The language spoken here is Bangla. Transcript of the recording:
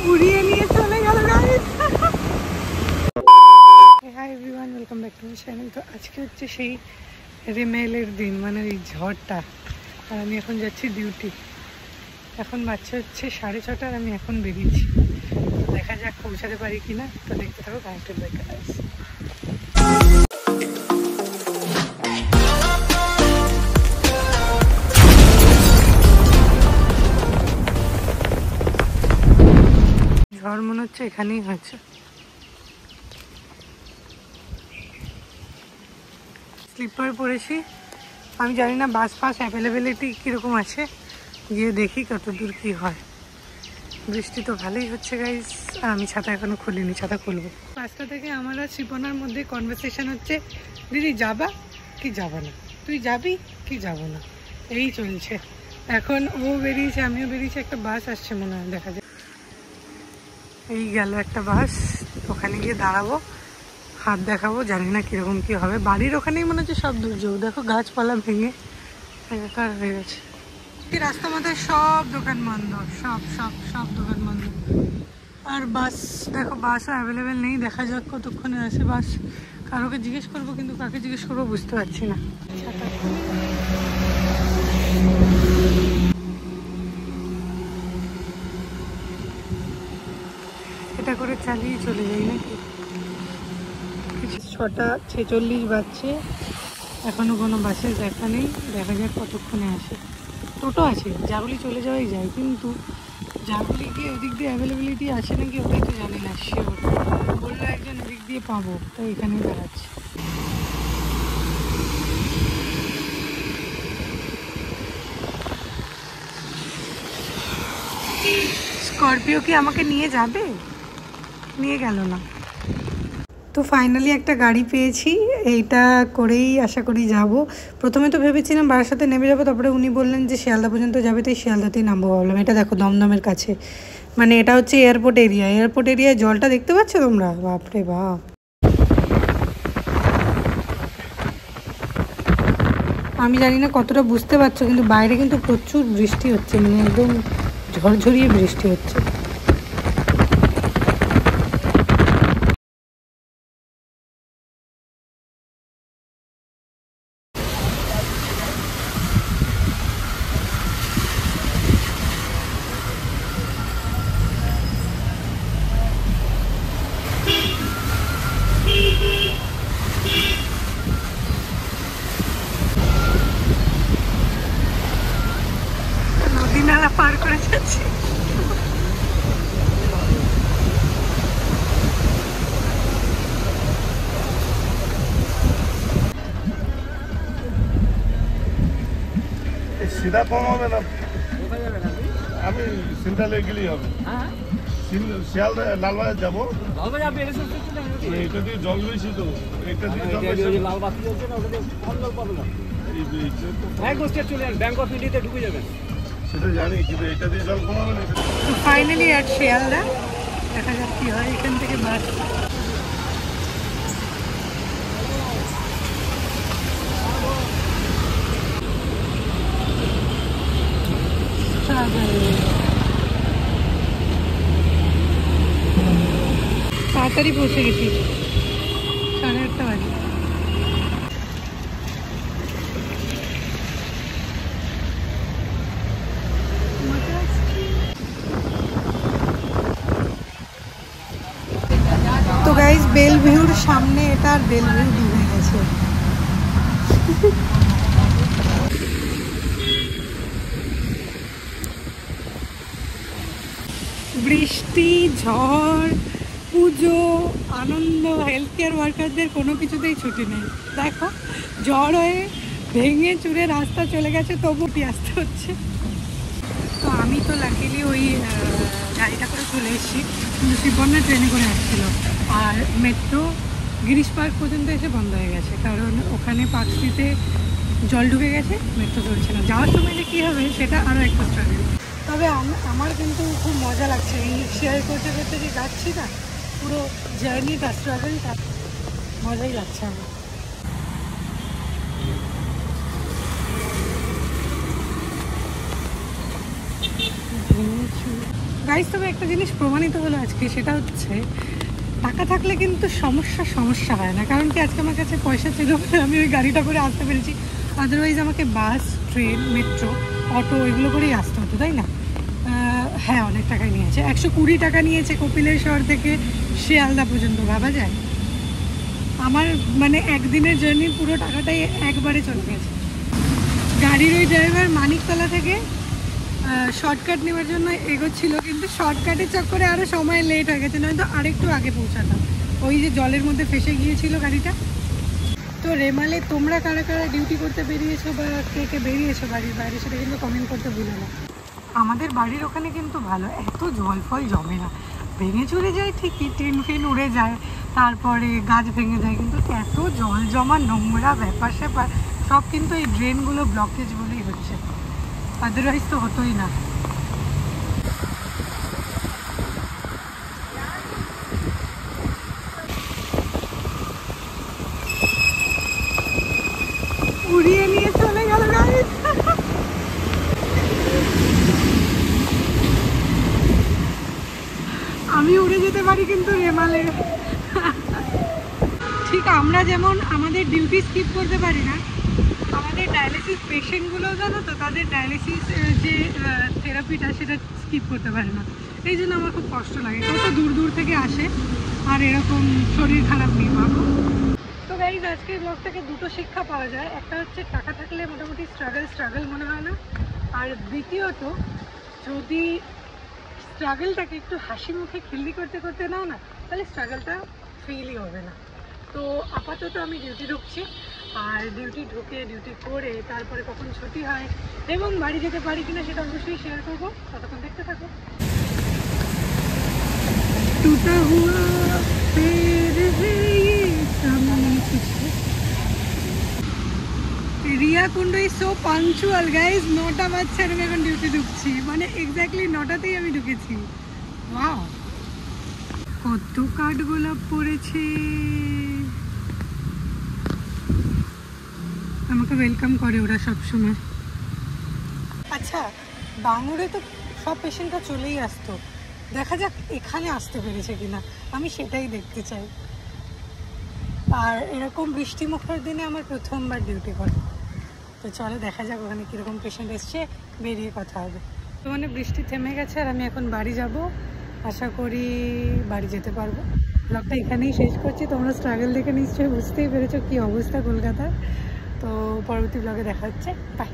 উড়িয়ে নিয়ে চলে গেল guys. Hi everyone, welcome back to my channel. তো আজকে হচ্ছে সেই রিমেলের দিন, মানে ওই ঝড়টা। আর আমি এখন যাচ্ছি ডিউটি। এখন বাচ্চা হচ্ছে 6:30 আর আমি এখন বেরিয়েছি। দেখা যাক পৌঁছাতে পারি কিনা। তো দেখতে থাকো কানেক্টেড বাই গাইস। ঝড় মনে হচ্ছে এখানেই হয়েছে। স্লিপার পরেছি। আমি জানি না বাস ফাস অ্যাভেলেবিলিটি কীরকম আছে, গিয়ে দেখি কত দূর কী হয়। বৃষ্টি তো ভালোই হচ্ছে গাইস, আর আমি ছাতা এখনো খুলিনি, ছাতা খুলবো। 5টা থেকে আমার আর শিপনার মধ্যে কনভারসেশন হচ্ছে, দিদি যাবা কি যাবা না, তুই যাবি কি যাবো না, এই চলছে। এখন ও বেরিয়েছে, আমিও বেরিয়েছি। একটা বাস আসছে মনে হয়, দেখা যায়। এই গেল একটা বাস, ওখানে গিয়ে দাঁড়াবো, হাত দেখাবো, জানি না কীরকম কী হবে। বাড়ির ওখানেই মনে হচ্ছে সব দুর্যোগ, দেখো গাছপালা ভেঙে একাকার হয়ে গেছে। রাস্তা মাথায় সব দোকান বন্ধ, সব সব সব দোকান বন্ধ। আর বাস দেখো, বাসও অ্যাভেলেবেল নেই। দেখা যাক কতক্ষণে আসে বাস। কারোকে জিজ্ঞেস করবো, কিন্তু কাকে জিজ্ঞেস করবো বুঝতে পারছি না। এটা করে চালিয়ে চলে যাই নাকি। 6:46 বাজছে, এখনো কোনো বাসের দেখা নেই। দেখা যাক কতক্ষণে আসে। টোটো আছে, জাগুলি চলে যাওয়াই যায়, কিন্তু জাগুলি গিয়ে ওদিক দিয়ে অ্যাভেলেবিলিটি আছে নাকি ওটাই তো জানি না শিওর। বললো একজন ওদিক দিয়ে পাবো, তো এখানেই দাঁড়াচ্ছে। স্করপিও কি আমাকে নিয়ে যাবে? নিয়ে গেল না। তো ফাইনালি একটা গাড়ি পেয়েছি, এইটা করেই আশা করি যাব। প্রথমে তো ভেবেছিলাম বারাসাতে নেমে যাবো, তারপরে উনি বললেন যে শিয়ালদা পর্যন্ত যাবে, তাই শিয়ালদাতেই নামবো ভাবলাম। এটা দেখো দমদমের কাছে, মানে এটা হচ্ছে এয়ারপোর্ট এরিয়া। এয়ারপোর্ট এরিয়ায় জলটা দেখতে পাচ্ছ তোমরা? বাপরে বাপ। আমি জানি না কতটা বুঝতে পারছো, কিন্তু বাইরে কিন্তু প্রচুর বৃষ্টি হচ্ছে, মানে একদম ঝরঝরিয়ে বৃষ্টি হচ্ছে। নদী নালা পার করে যাচ্ছি। সিধা কম হবে না, আমি সেন্ট্রালে গেলেই হবে। শিয়ালদা লালবাজার যাবো, এটা দিয়ে জল বেশি তো, এটা দিয়ে জল বেশি। লাল বাতি চলছে না, ওটা দিয়ে কম জল পাবে না। চলে যান, ব্যাংক অফ ইন্ডিয়াতে ঢুকে যাবেন, সেটা জানি, কিন্তু এটা দিয়ে জল কম হবে না। ফাইনালি আর শিয়ালদা, দেখা যাক কি হয়। এখান থেকে বাস তাড়াতাড়ি পৌঁছে গেছি, 8:30 বাজে। তো গাইস, বেলভিউর সামনে এটা, আর বেলভিউ ডুবে গেছে। বৃষ্টি, ঝড়, পুজো, আনন্দ, হেলথ কেয়ার ওয়ার্কারদের কোনো কিছুতেই ছুটি নেই। দেখো ঝড় হয়ে ভেঙে চুরে রাস্তা চলে গেছে, তবু আসতে হচ্ছে। তো আমি তো লাকিলি ওই গাড়িটা করে চলে এসেছি, কিন্তু শিবনা ট্রেনে করে আসছিল। আর মেট্রো গিরিশ পার্ক পর্যন্ত এসে বন্ধ হয়ে গেছে, কারণ ওখানে পার্কস্ট্রিটে জল ঢুকে গেছে, মেট্রো চলছে না। যাওয়ার সময় যে কী হবে সেটা আরও একটা স্টোরি। তবে আমার কিন্তু খুব মজা লাগছে এই শেয়ার করতে করতে যে যাচ্ছি না, পুরো জার্নিটা, স্ট্রাগলটা মজাই লাগছে আমার। গাইস তবে একটা জিনিস প্রমাণিত হলো আজকে, সেটা হচ্ছে টাকা থাকলে কিন্তু সমস্যা হয় না। কারণ কি আজকে আমার কাছে পয়সা ছিল, আমি ওই গাড়িটা করে আসতে পেরেছি। আদারওয়াইজ আমাকে বাস, ট্রেন, মেট্রো, অটো এগুলো করেই আসতে হতো, তাই না? হ্যাঁ, অনেক টাকাই নিয়েছে। 120 টাকা নিয়েছে কপিলের শহর থেকে শিয়ালদা পর্যন্ত, ভাবা যায়? আমার মানে একদিনের জার্নির পুরো টাকাটাই একবারে চলে গেছে। গাড়ির ওই ড্রাইভার মানিকতলা থেকে শর্টকাট নেওয়ার জন্য এগোচ্ছিল, কিন্তু শর্টকাটের চক্করে আরও সময় লেট হয়ে গেছে, নয়তো আরেকটু আগে পৌঁছাতাম। ওই যে জলের মধ্যে ফেসে গিয়েছিল গাড়িটা। তো রেমালে তোমরা কারা কারা ডিউটি করতে বেরিয়েছো বা কে কে বেরিয়েছো বাড়ির বাইরে, সেটা কিন্তু কমেন্ট করতে ভুলো না। আমাদের বাড়ির ওখানে কিন্তু ভালো, এত জল ফল জমে না। ভেঙে চুরে যায় ঠিকই, টিন ফিন উড়ে যায়, তারপরে গাছ ভেঙে যায়, কিন্তু এত জল জমা, নোংরা ব্যাপার স্যাপার সব কিন্তু এই ড্রেনগুলো ব্লকেজ বলেই হচ্ছে, আদারওয়াইজ তো হতোই না। উড়িয়ে নিয়ে চলে গেল গাড়ি। আমি উড়ে যেতে পারি কিন্তু রেমালে। ঠিক আমরা যেমন আমাদের ডিউটি স্কিপ করতে পারি না, আমাদের ডায়ালিসিস পেশেন্টগুলোও জানো তো, তাদের ডায়ালিসিস যে থেরাপিটা সেটা স্কিপ করতে পারে না। এই জন্য আমার খুব কষ্ট লাগে, কত দূর দূর থেকে আসে আর এরকম শরীর খারাপ নিয়ে ভাবো। তো গাইজ আজকের ব্লগ থেকে দুটো শিক্ষা পাওয়া যায়। একটা হচ্ছে টাকা থাকলে মোটামুটি স্ট্রাগল মনে হয় না, আর দ্বিতীয়ত যদি স্ট্রাগলটাকে একটু হাসি মুখে খিল্লি করতে করতে নাও না, তাহলে স্ট্রাগলটা ফিলই হবে না। তো আপাতত আমি ডিউটি ঢুকছি, আর ডিউটি ঢুকে ডিউটি করে তারপরে কখন ছুটি হয় এবং বাড়ি যেতে পারি কিনা সেটা অবশ্যই শেয়ার করবো। ততক্ষণ দেখতে থাকো। টুটা হুয়া ফির হে ये सामने पीछे। Riya Kund is so punctual guys, 9টা বাজছে আর আমি এখন ডিউটি ঢুকছি, মানে এক্স্যাক্টলি 9টাতেই আমি ঢুকেছি। ওয়াও, কত কাঠগোলাপ পড়েছে, আমাকে ওয়েলকাম করে ওরা সবসময়। আচ্ছা, বাঙুরে তো সব পেশেন্টরা চলেই আসতো, দেখা যাক এখানে আসতে পেরেছে কিনা, আমি সেটাই দেখতে চাই। আর এরকম বৃষ্টিমুখর দিনে আমার প্রথমবার ডিউটি করে, তো চলো দেখা যাক ওখানে কীরকম পেশেন্ট এসছে, বেরিয়ে কথা হবে। তো মানে বৃষ্টি থেমে গেছে আর আমি এখন বাড়ি যাব, আশা করি বাড়ি যেতে পারবো। ব্লগটা এখানেই শেষ করছি। তোমরা স্ট্রাগল দেখে নিশ্চয়ই বুঝতেই পেরেছো কী অবস্থা কলকাতার। তো পরবর্তী ব্লগে দেখা হচ্ছে, বাই।